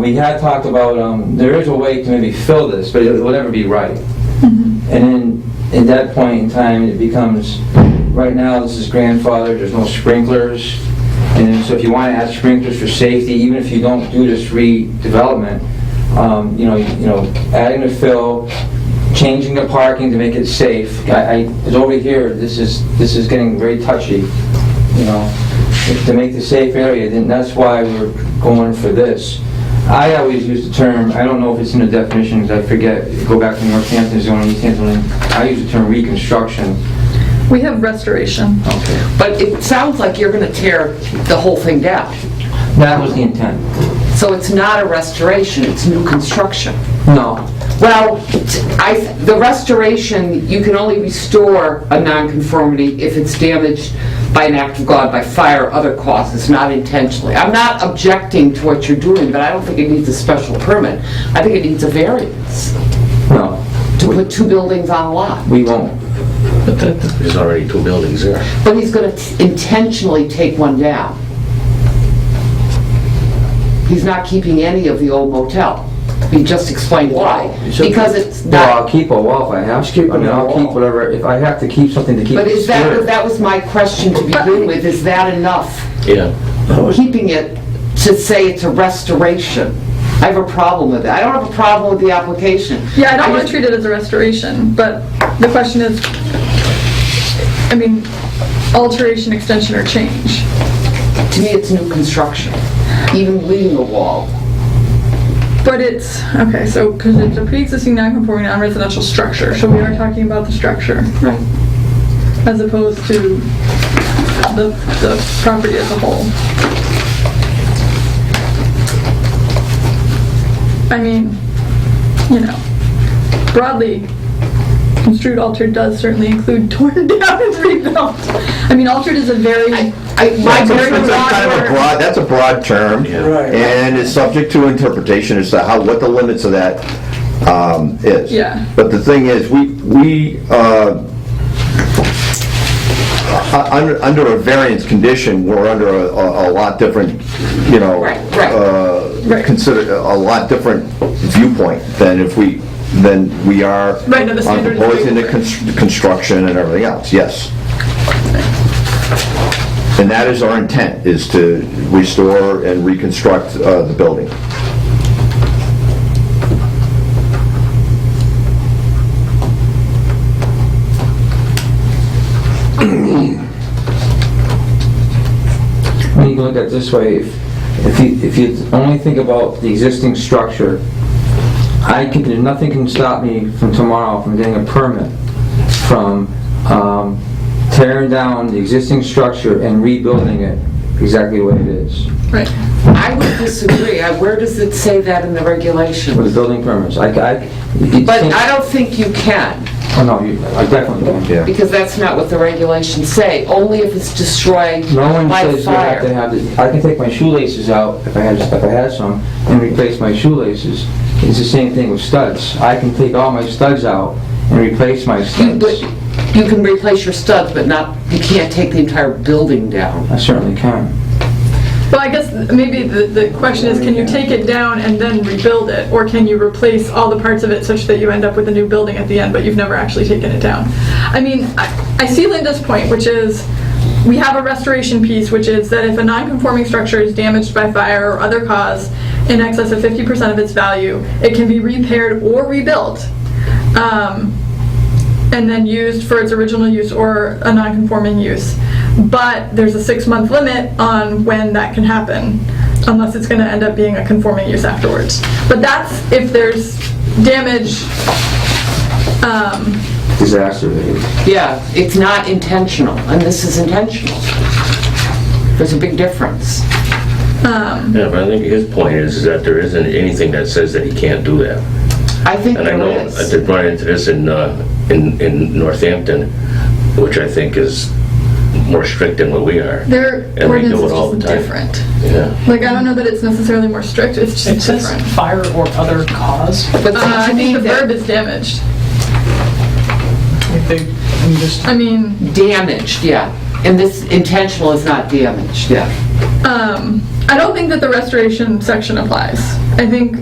we had talked about, there is a way to maybe fill this, but it will never be right. And then at that point in time, it becomes, right now this is grandfathered, there's no sprinklers. And then, so if you want to add sprinklers for safety, even if you don't do this redevelopment, adding the fill, changing the parking to make it safe. It's over here, this is getting very touchy, to make the safe area, then that's why we're going for this. I always use the term, I don't know if it's in the definitions, I forget, go back to Northampton zoning, East Hampton, I use the term reconstruction. We have restoration. Okay. But it sounds like you're going to tear the whole thing down. That was the intent. So it's not a restoration, it's new construction. No. Well, the restoration, you can only restore a nonconformity if it's damaged by an act of God, by fire, other causes, not intentionally. I'm not objecting to what you're doing, but I don't think it needs a special permit. I think it needs a variance No. to put two buildings on a lot. We won't. But there's already two buildings there. But he's going to intentionally take one down. He's not keeping any of the old motel. He just explained why. Because it's Well, not... I'll keep a wall if I have to. I'll keep whatever, if I have to keep something to keep But it is spirit. that was my question to begin with, is that enough? Yeah. Keeping it to say it's a restoration. I have a problem with it. I don't have a problem with the application. Yeah, I don't want to treat it as a restoration, but the question is, alteration, extension, or change. To me, it's new construction, even leaving the wall. But it's, okay, so, because it's a pre-existing non-conforming non-residential structure, so we are talking about the structure. Right. As opposed to the property as a whole. Broadly construed, altered does certainly include torn down and rebuilt. Altered is a very, That's a broad term, Right. and it's subject to interpretation as to what the limits of that is. Yeah. But the thing is, under a variance condition, we're under a lot different, consider a lot different viewpoint than we are Right, no, the on standard is proposing way the construction and everything else, yes. And that is our intent, is to restore and reconstruct the building. When you look at it this way, if you only think about the existing structure, nothing can stop me from tomorrow from getting a permit from tearing down the existing structure and rebuilding it exactly the way it is. Right. I would disagree. Where does it say that in the regulations? With building permits. But I don't think you can. Oh, no, I definitely don't. Yeah. Because that's not what the regulations say. Only if it's destroyed No one by says you have to fire. have it. I can take my shoelaces out if I had some and replace my shoelaces. It's the same thing with studs. I can take all my studs out and replace my studs. You can replace your studs, but you can't take the entire building down. I certainly can. Well, I guess maybe the question is, can you take it down and then rebuild it? Or can you replace all the parts of it such that you end up with a new building at the end, but you've never actually taken it down? I mean, I see Linda's point, which is, we have a restoration piece, which is that if a non-conforming structure is damaged by fire or other cause in excess of 50% of its value, it can be repaired or rebuilt, and then used for its original use or a non-conforming use. But there's a 6-month limit on when that can happen, unless it's going to end up being a conforming use afterwards. But that's if there's damage. Disaster. Yeah, it's not intentional, and this is intentional. There's a big difference. Yeah, but I think his point is that there isn't anything that says that he can't do that. I think And I know there I is. did run into this in Northampton, which I think is more strict than what we are. Their And they ordinance do is it all just the time. different. Yeah. Like, I don't know that it's necessarily more strict, it's It just says different. fire or other cause. But I to me, think the that verb is damaged. I mean, damaged, yeah. And this intentional is not damaged, yeah. I don't think that the restoration section applies. I think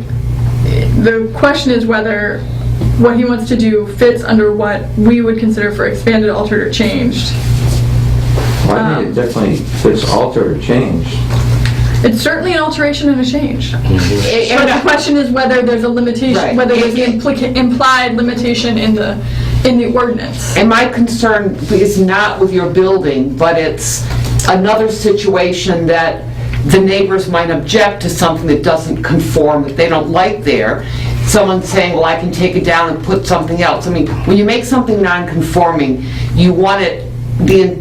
the question is whether what he wants to do fits under what we would consider for expanded, altered, or changed. Well, I think it definitely fits altered or changed. It's certainly an alteration and a change. But And the question is whether there's a limitation, Right. whether there's an implied limitation in the ordinance. And my concern is not with your building, but it's another situation that the neighbors might object to something that doesn't conform, that they don't like there. Someone saying, well, I can take it down and put something else. I mean, when you make something non-conforming, you want it, the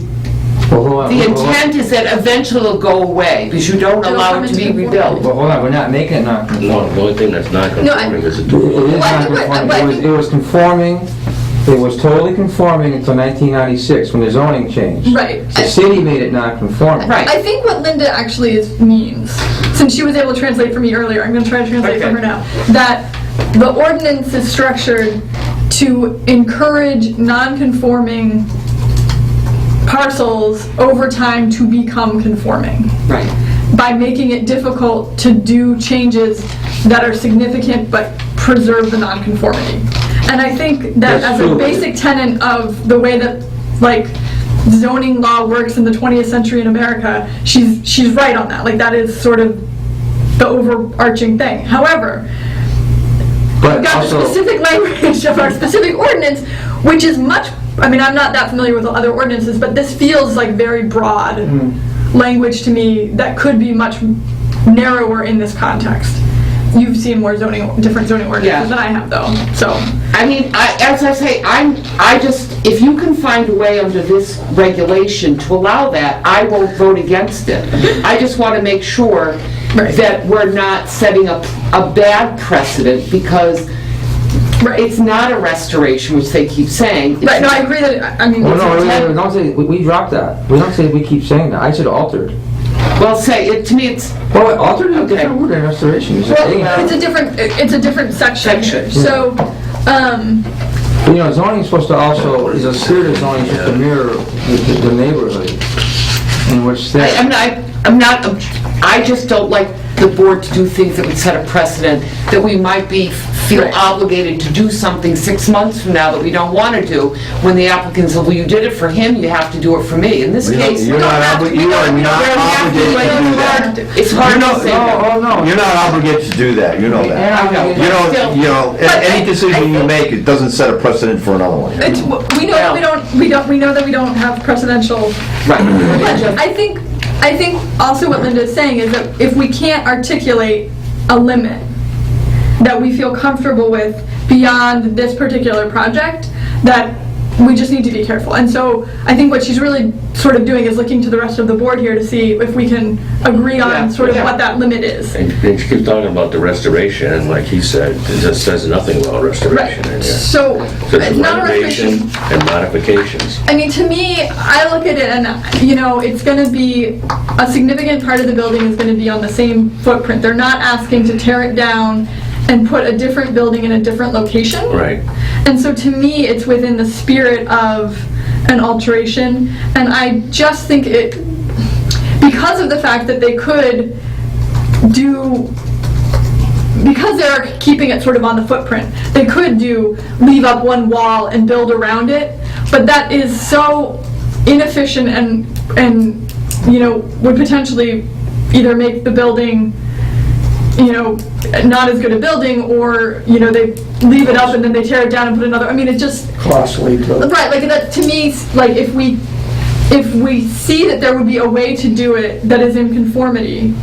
intent is that eventually it'll go away, because you don't allow it to be rebuilt. But hold on, we're not making it non-conforming. No, the only thing that's not conforming is a It two. is non-conforming. It was conforming, it was totally conforming until 1996, when the zoning changed. Right. The city made it non-conforming. Right. I think what Linda actually means, since she was able to translate for me earlier, I'm going to try to translate for her now, that the ordinance is structured to encourage non-conforming parcels over time to become conforming. Right. By making it difficult to do changes that are significant but preserve the nonconformity. And I think that That's as a true. basic tenet of the way that, like, zoning law works in the 20th century in America, she's right on that. Like, that is sort of the overarching thing. However, But we've got the also, specific language of our specific ordinance, which is much, I mean, I'm not that familiar with the other ordinances, but this feels like very broad language to me that could be much narrower in this context. You've seen more different zoning ordinances than I have, though, so. I mean, as I say, if you can find a way under this regulation to allow that, I won't vote against it. I just want to make sure that we're not setting up a bad precedent, because it's not a restoration, which they keep saying. Right, no, I agree that, I mean. well, no, don't say, we dropped that. We don't say we keep saying that. I said altered. Well, to me, it's, Well, altered is a Okay. different word than restoration. You Well, say, it's a different section. Section. So, you know, zoning is supposed to also, is a spirit of zoning is supposed to mirror the neighborhood in which they're. I just don't like the board to do things that would set a precedent that we might feel Right. obligated to do something 6 months from now that we don't want to do, when the applicant says, well, you did it for him, you have to do it for me. In this case, You're we don't not have to- obli- we you don't- are we not don't have to, obligated like, to do that. It's hard to say that. Oh, no. You're not obligated to do that, you know that. I know. You don't, you know, any decision you make, it doesn't set a precedent for another one. it's, we know that we know that we don't have precedential. Right. But I think also what Linda is saying is that if we can't articulate a limit that we feel comfortable with beyond this particular project, that we just need to be careful. And so I think what she's really sort of doing is looking to the rest of the board here to see if we can agree on Yeah. sort of Yeah. what that limit is. And she keeps talking about the restoration, and like he said, it just says nothing about restoration in here. So, Just it's not a restoration. renovation and modifications. I mean, to me, I look at it and, you know, it's going to be, a significant part of the building is going to be on the same footprint. They're not asking to tear it down and put a different building in a different location. Right. And so to me, it's within the spirit of an alteration. And I just think because of the fact that they could because they're keeping it sort of on the footprint, they could leave up one wall and build around it, but that is so inefficient and you know, would potentially either make the building, you know, not as good a building, or, you know, they leave it up and then they tear it down and put another, I mean, it just, Costly to... right, like that, to me, like if we see that there would be a way to do it that is in conformity,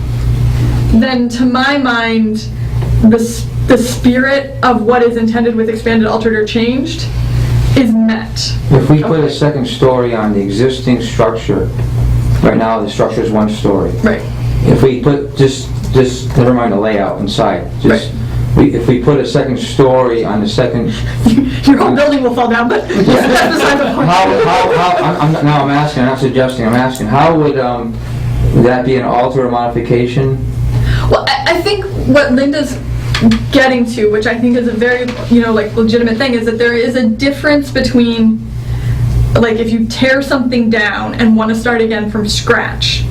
then to my mind, the spirit of what is intended with expanded, altered, or changed is met. If we put a second story on the existing structure, right now the structure is 1 story. Right. If we put, just never mind the layout inside, if we put a second story on the second... Your whole building will fall down, but that's beside the point. I'm asking, I'm not suggesting, I'm asking, how would that be an alter or modification? Well, I think what Linda's getting to, which I think is a very, you know, like legitimate thing, is that there is a difference between, like, if you tear something down and want to start again from scratch,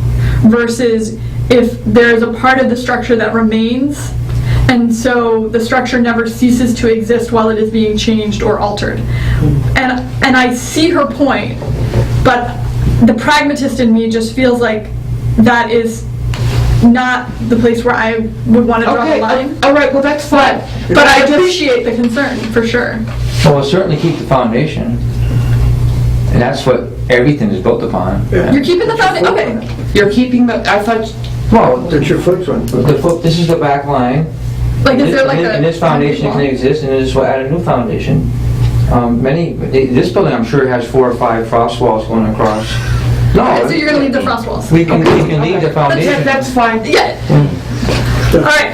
versus if there's a part of the structure that remains, and so the structure never ceases to exist while it is being changed or altered. And I see her point, but the pragmatist in me just feels like that is not the place where I would want to draw the line. All right, well, that's fine. But I appreciate the concern, for sure. Well, we'll certainly keep the foundation, and that's what everything is built upon. You're keeping the foundation, okay. You're keeping the, I thought, Well, That's your footprint. this is the back line. Like, is there like a... And this foundation can exist, and this will add a new foundation. This building, I'm sure, has 4 or 5 frost walls going across. No. So you're gonna leave the frost walls? We can leave the foundation. that's fine. Yeah. All right.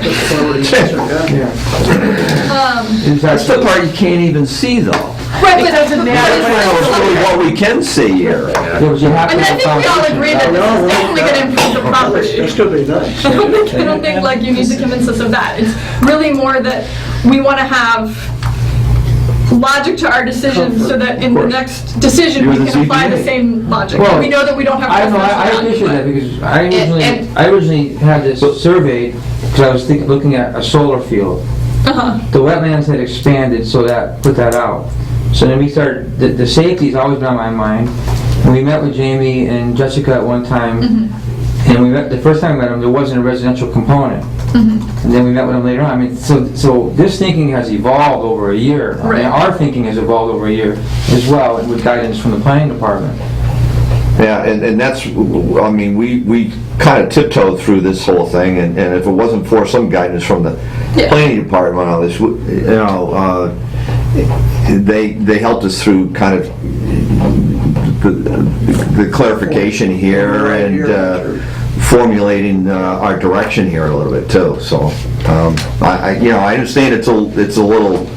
That's the part you can't even see, though. Right, It doesn't matter. That's really what we can see here. I mean, I think we all agree that this is definitely gonna improve the property. It's gonna be nice. I don't think like you need to convince us of that. It's really more that we want to have logic to our decisions so that in the next decision we You're the can apply the ZBA. same logic. Well, We know that we don't have. I know, I preference appreciate on that, it, because I originally had this surveyed, because I was looking at a solar field. but- Uh-huh. The wetlands had expanded, so that put that out. So then we started, the safety's always been on my mind. And we met with Jamie and Jessica at one time, and the first time we met them, there wasn't a residential component. And then we met with them later on. I mean, so this thinking has evolved over a year. I mean, Right. our thinking has evolved over a year as well, and with guidance from the planning department. Yeah, and that's, I mean, we kind of tiptoed through this whole thing, and if it wasn't for some guidance from the Yeah. planning department on this, you know, they helped us through kind of the clarification here and formulating our direction here a little bit too. So, you know, I understand it's a little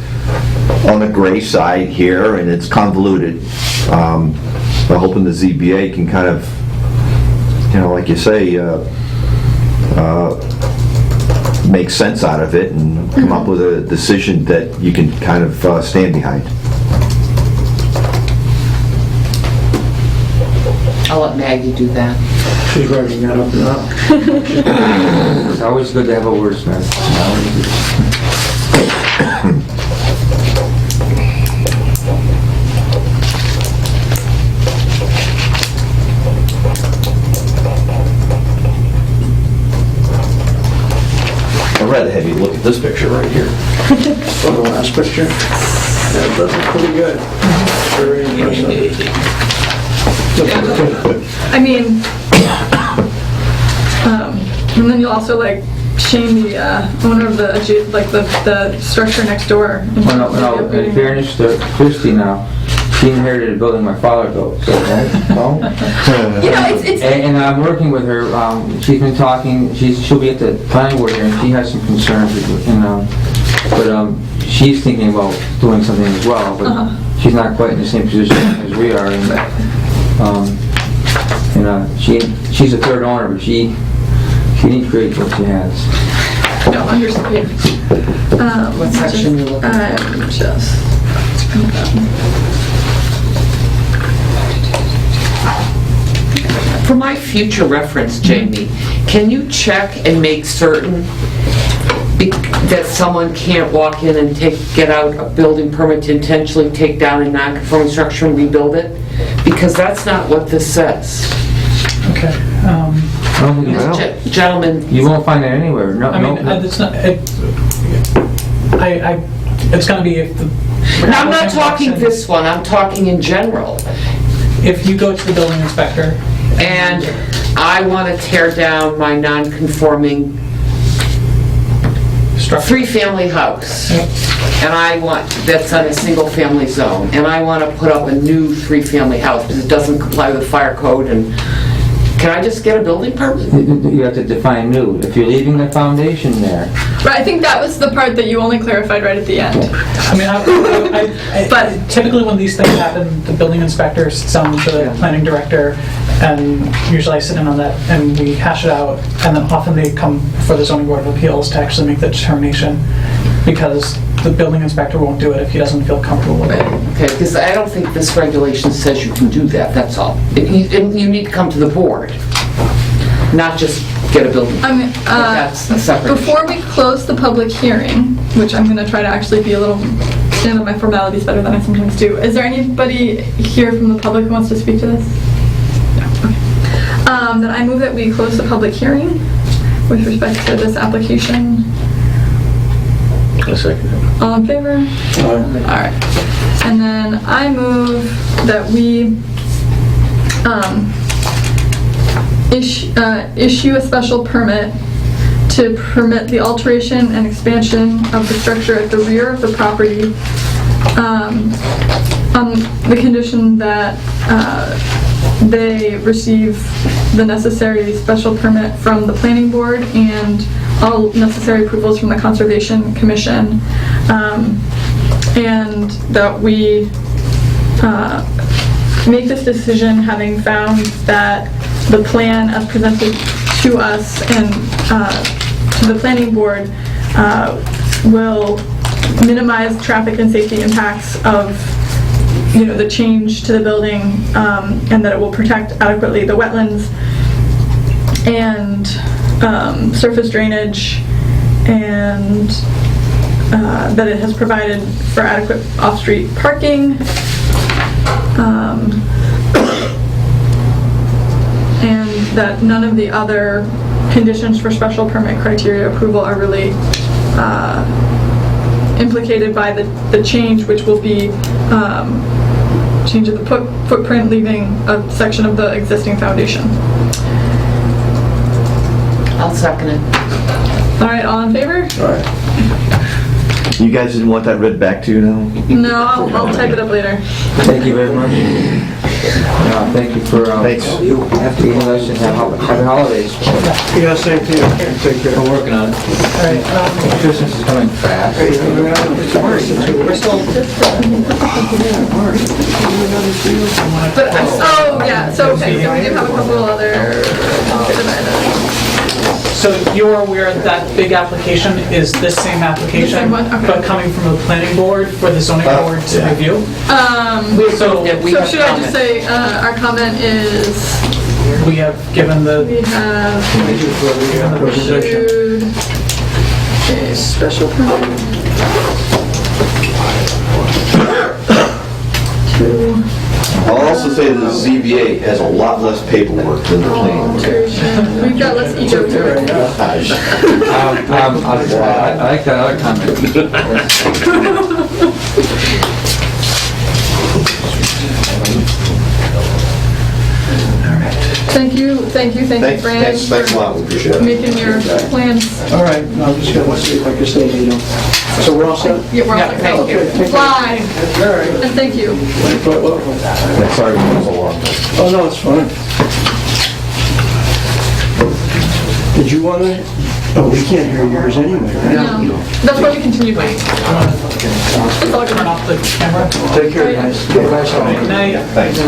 on the gray side here, and it's convoluted. I'm hoping the ZBA can kind of, you know, like you say, make sense out of it and come up with a decision that you can kind of stand behind. I'll let Maggie do that. She's writing that up now. It's always good to have a wordsmith. I'd rather have you look at this picture right here. So the last picture, that does look pretty good. Very impressive. I mean, and then you'll also like shame the owner of the structure next door. No, in fairness to Christie now, she inherited a building my father built, so, no? You know, it's And I'm working with her, she's been talking, she'll be at the planning board here, and she has some concerns, but she's thinking about doing something as well, but she's not quite in the same position as we are, she's a third owner, but she didn't create what she has. no, understood. What section you looking at? I'm just. For my future reference, Jamie, can you check and make certain that someone can't walk in and get out a building permit to intentionally take down a non-conforming structure and rebuild it? Because that's not what this says. Okay. I don't think you will. Gentlemen. You won't find it anywhere, no. I mean, it's not, it's gonna be if the... Now, I'm not talking this one, I'm talking in general. If you go to the building inspector... And I want to tear down my non-conforming three-family house. And that's on a single-family zone. And I want to put up a new three-family house because it doesn't comply with the fire code. And can I just get a building permit? You have to define new. If you're leaving the foundation there. Right, I think that was the part that you only clarified right at the end. I mean, but typically when these things happen, the building inspector sits down with the planning director, and usually I sit in on that, and we hash it out, and then often they come before the zoning board of appeals to actually make the determination, because the building inspector won't do it if he doesn't feel comfortable with it. Okay, because I don't think this regulation says you can do that, that's all. And you need to come to the board, not just get a building. I mean, That's a separate issue. before we close the public hearing, which I'm going to try to actually be a little, stand up my formalities better than I sometimes do. Is there anybody here from the public who wants to speak to this? No. Okay. Then I move that we close the public hearing with respect to this application. A second. All in favor? All right. And then I move that we issue a special permit to permit the alteration and expansion of the structure at the rear of the property on the condition that they receive the necessary special permit from the planning board and all necessary approvals from the Conservation Commission, and that we make this decision having found that the plan as presented to us and to the planning board will minimize traffic and safety impacts of the change to the building, and that it will protect adequately the wetlands and surface drainage, and that it has provided for adequate off-street parking, and that none of the other conditions for special permit criteria approval are really implicated by the change, which will be change of the footprint, leaving a section of the existing foundation. I'll second it. All right, all in favor? All right. You guys didn't want that read back to you now? No, I'll type it up later. Thank you very much. Thank you for Thanks. being with us and happy holidays. Yeah, same to you. Take care. We're working on it. All right, Christmas is coming fast. We're still... But, oh, yeah, so, okay, so we do have a couple other... So you're aware that big application is this same The application, same one? Okay. but coming from a planning board for the zoning board to yeah. review? So We so have should I just comments. say, our comment is, We have given the, we have issued a special permit to I'll also say that the ZBA has a lot less paperwork than the planning board. alteration. We've got, let's each go through it. I like that other comment. Thank you, Brad, Thanks a lot, we appreciate for it. making your plans. All right, I'm just gonna see if I can say, so we're all set? Yeah, we're all Yeah, set. thank you. Okay, take care. Fly, All right. and thank you. Quite welcome. Sorry it was so long. Oh, no, it's fine. Did you want to, oh, we can't hear yours anyway, right? No, that's why we continued waiting. It's all turn good. off the camera. Take care, guys. Good night. Good night. Thanks.